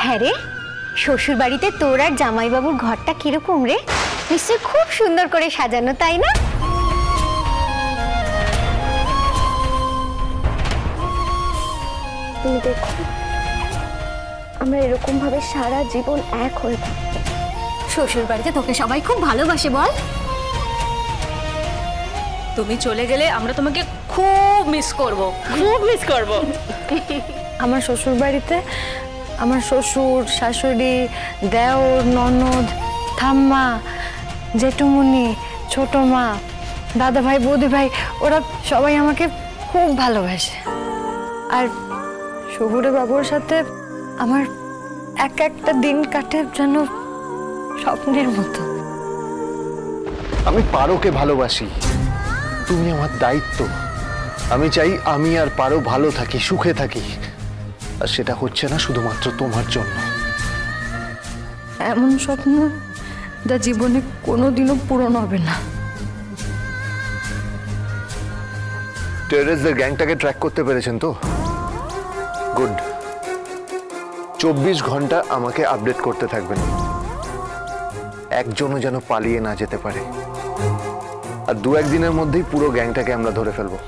হ্যাঁ রে, শ্বশুর বাড়িতে তোর আর জামাইবাবুর ঘরটা কিরকম রে? নিশ্চয়ই খুব সুন্দর করে সাজানো, তাই না? তুমি দেখো, আমরা এরকম ভাবে সারা জীবন এক হয়ে থাকবো। শ্বশুর বাড়িতে তোকে সবাই খুব ভালোবাসে বল। তুমি চলে গেলে আমরা তোমাকে খুব মিস করব, খুব মিস করব। আমার শ্বশুর বাড়িতে আমার শ্বশুর, শাশুড়ি, দেওর, ননদ, ঠাম্মা, জেঠুমুনি, ছোট মা, দাদা ভাই, বৌদি ভাই, ওরা সবাই আমাকে খুব ভালোবাসে। আর শহুরে বাবুর সাথে আমার এক একটা দিন কাটে যেন স্বপ্নের মতো। আমি পারোকে ভালোবাসি, তুমি আমার দায়িত্ব। আমি চাই আমি আর পারো ভালো থাকি, সুখে থাকি, আর সেটা হচ্ছে না শুধুমাত্র তোমার জন্য। এমন স্বপ্ন যা জীবনে কোনোদিনও পূরণ হবে না। টেররিস্টদের গ্যাংটাকে ট্র্যাক করতে পেরেছেন তো? গুড। 24 ঘন্টা আমাকে আপডেট করতে থাকবেন, একজনও যেন পালিয়ে না যেতে পারে। আর 2-1 দিনের মধ্যেই পুরো গ্যাংটাকে আমরা ধরে ফেলবো।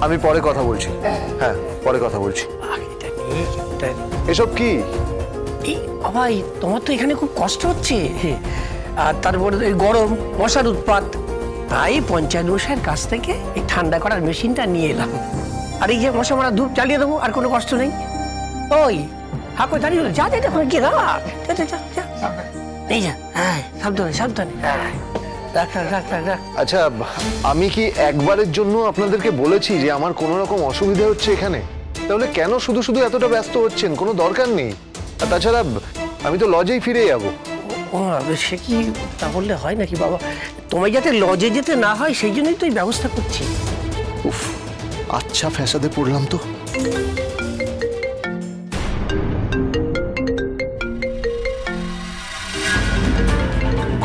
আমি পরে কথা বলছি। হ্যাঁ, পরে কথা বলছি। এসব কি ভাই, তোমার তো এখানে খুব কষ্ট হচ্ছে, আর তারপরে গরম, মশার উৎপাত, তাই পঞ্চায়েত মশাইয়ের কাছ থেকে এই ঠান্ডা করার মেশিনটা নিয়ে এলাম। আর এই যে মশা মারা ধূপ জ্বালিয়ে দেবো, আর কোনো কষ্ট নেই। ওই হাঁকো দাঁড়িয়ে যা যা গিয়ে এই যা, হ্যাঁ সাবধানে সাবধানে। আচ্ছা, আমি কি একবারের জন্য আপনাদেরকে বলেছি যে আমার কোনো রকম অসুবিধা হচ্ছে এখানে? তাহলে কেন শুধু শুধু এতটা ব্যস্ত হচ্ছেন? কোনো দরকার নেই। আর তাছাড়া আমি তো লজেই ফিরে যাবো। ও সে কি তা বললে হয় নাকি বাবা? তোমায় যাতে লজে যেতে না হয় সেই জন্যই তো এই ব্যবস্থা করছি। উফ, আচ্ছা ফ্যাসাদে পড়লাম তো।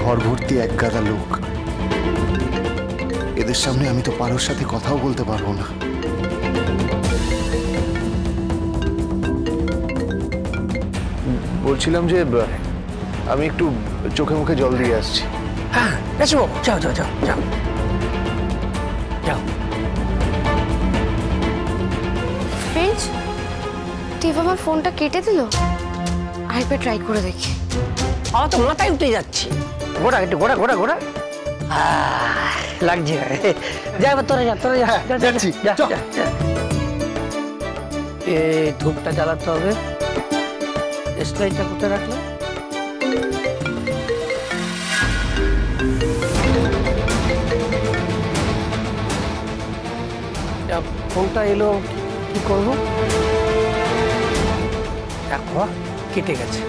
ঘর ভর্তি এক গাদা লোক, এদের সামনে আমি তো পারোর সাথে কথাও বলতে পারবো না। বলছিলাম যে আমি একটু চোখে মুখে জল দিয়ে আসছি। হ্যাঁ, যাও যাও যাও যাও যাও। প্রিন্স, টিপ আমার ফোনটা কেটে দিল। আরেকবার ট্রাই করে দেখি। আমার তো মাথায় উঠে যাচ্ছে। ঘোরা একটু, ঘোরা ঘোরা ঘোরা। লাগছে। যা এবার তোরা যা, তোরা যা। যাচ্ছি। ধূপটা জ্বালাতে হবে। স্প্রাইটটা কোথায় রাখলাম? ফোনটা এলো, কি করবো? দেখো কেটে গেছে।